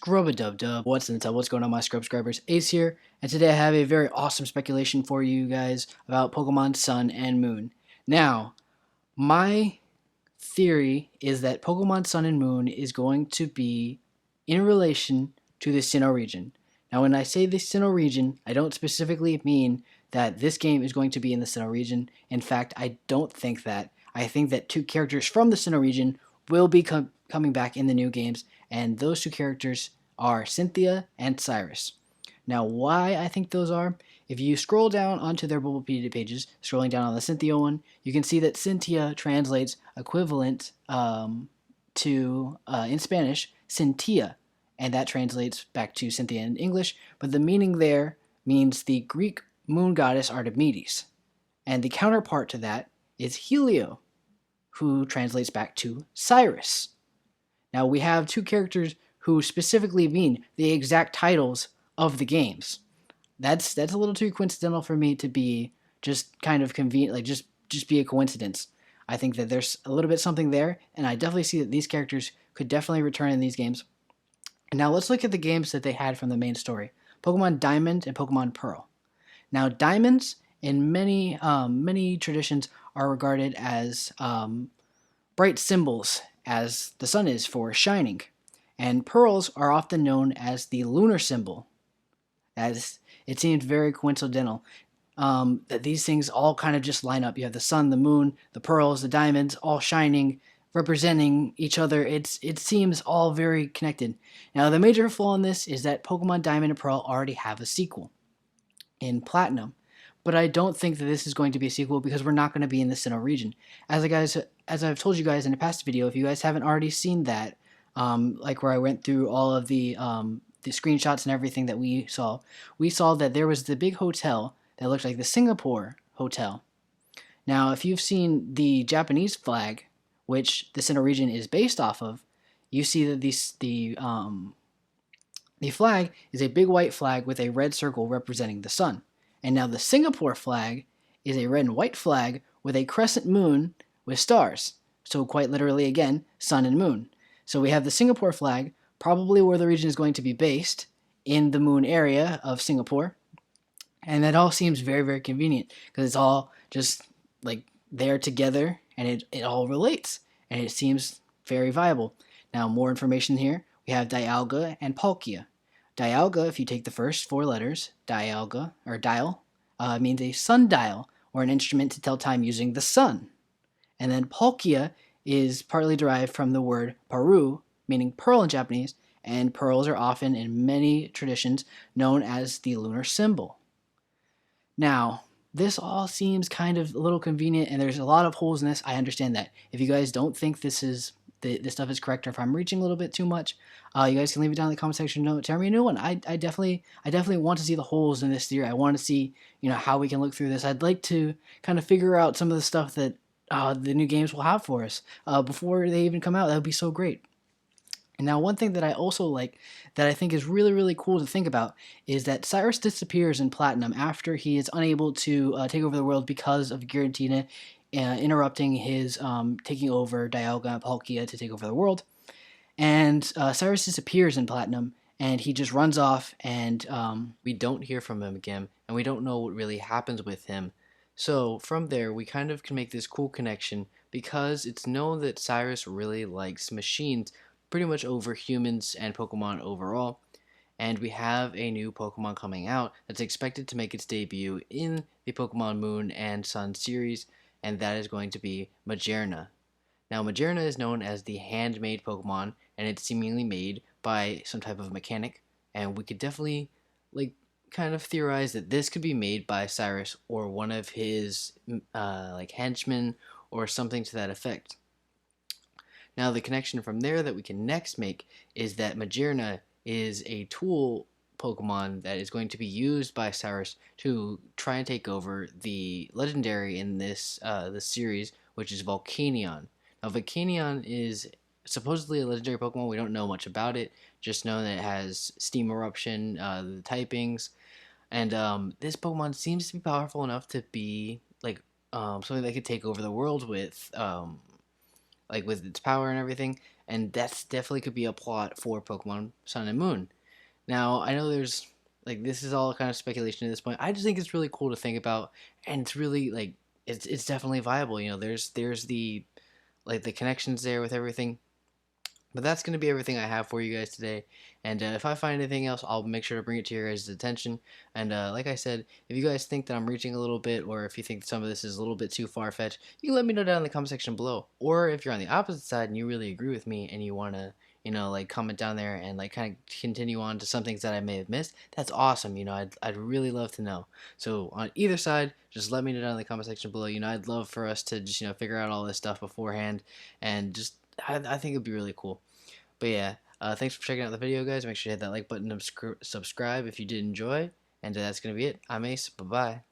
Scrub-a-dub-dub. What's in the tub? What's going on, my subscribers? Ace here, and today I have a very awesome speculation for you guys about Pokemon Sun and Moon. Now, my theory is that Pokemon Sun and Moon is going to be in relation to the Sinnoh region. Now, when I say the Sinnoh region, I don't specifically mean that this game is going to be in the Sinnoh region. In fact, I don't think that. I think that two characters from the Sinnoh region will be coming back in the new games, and those two characters are Cynthia and Cyrus. Now, why I think those are, if you scroll down onto their Bulbapedia pages, scrolling down on the Cynthia one, you can see that Cynthia translates equivalent to, in Spanish, Cynthia, and that translates back to Cynthia in English, but the meaning there means the Greek moon goddess Artemis, and the counterpart to that is Helio, who translates back to Cyrus. Now, we have two characters who specifically mean the exact titles of the games. That's a little too coincidental for me to be just kind of convenient, like just be a coincidence. I think that there's a little bit something there, and I definitely see that these characters could definitely return in these games. And now let's look at the games that they had from the main story: Pokemon Diamond and Pokemon Pearl. Now, diamonds in many traditions are regarded as bright symbols, as the sun is for shining, and pearls are often known as the lunar symbol. As it seems very coincidental that these things all kind of just line up. You have the sun, the moon, the pearls, the diamonds, all shining, representing each other. It seems all very connected. Now, the major flaw in this is that Pokemon Diamond and Pearl already have a sequel in Platinum, but I don't think that this is going to be a sequel because we're not going to be in the Sinnoh region. As I've told you guys in a past video, if you guys haven't already seen that, like where I went through all of the screenshots and everything that we saw that there was the big hotel that looked like the Singapore hotel. Now, if you've seen the Japanese flag, which the Sinnoh region is based off of, you see that the flag is a big white flag with a red circle representing the sun. And now the Singapore flag is a red and white flag with a crescent moon with stars. So quite literally, again, sun and moon. So we have the Singapore flag, probably where the region is going to be based, in the moon area of Singapore. And that all seems very, very convenient because it's all just like there together, and it all relates, and it seems very viable. Now, more information here. We have Dialga and Palkia. Dialga, if you take the first four letters, Dialga, or dial, means a sundial, or an instrument to tell time using the sun. And then Palkia is partly derived from the word paru, meaning pearl in Japanese, and pearls are often, in many traditions, known as the lunar symbol. Now, this all seems kind of a little convenient, and there's a lot of holes in this. I understand that. If you guys don't think this stuff is correct, or if I'm reaching a little bit too much, you guys can leave it down in the comment section. Tell me a new one. I definitely want to see the holes in this theory. I want to see, how we can look through this. I'd like to kind of figure out some of the stuff that the new games will have for us before they even come out. That would be so great. And now, one thing that I also like, that I think is really, really cool to think about, is that Cyrus disappears in Platinum after he is unable to take over the world because of Giratina interrupting his taking over Dialga and Palkia to take over the world. And Cyrus disappears in Platinum, and he just runs off, and We don't hear from him again, and we don't know what really happens with him. So from there, we kind of can make this cool connection because it's known that Cyrus really likes machines pretty much over humans and Pokemon overall. And we have a new Pokemon coming out that's expected to make its debut in the Pokemon Moon and Sun series, and that is going to be Magearna. Now, Magearna is known as the handmade Pokemon, and it's seemingly made by some type of mechanic, and we could definitely kind of theorize that this could be made by Cyrus or one of his henchmen or something to that effect. Now, the connection from there that we can next make is that Magearna is a tool Pokemon that is going to be used by Cyrus to try and take over the legendary in this series, which is Volcanion. Now, Volcanion is supposedly a legendary Pokemon. We don't know much about it, just know that it has Steam Eruption, the typings, and this Pokemon seems to be powerful enough to be something that could take over the world with with its power and everything. and that's definitely could be a plot for Pokemon Sun and Moon. Now, I know there's like this is all kind of speculation at this point. I just think it's really cool to think about, and it's really like it's definitely viable. You know, there's the like the connections there with everything. But that's going to be everything I have for you guys today. And if I find anything else, I'll make sure to bring it to your guys' attention. And like I said, if you guys think that I'm reaching a little bit, or if you think some of this is a little bit too far fetched, you can let me know down in the comment section below. Or if you're on the opposite side and you really agree with me and you want to, you know, like comment down there and like kind of continue on to some things that I may have missed, that's awesome. You know, I'd really love to know. So on either side, just let me know down in the comment section below. You know, I'd love for us to just, you know, figure out all this stuff beforehand and just, I think it'd be really cool. But yeah, thanks for checking out the video, guys. Make sure to hit that like button and subscribe if you did enjoy. And that's going to be it. I'm Ace. Bye-bye.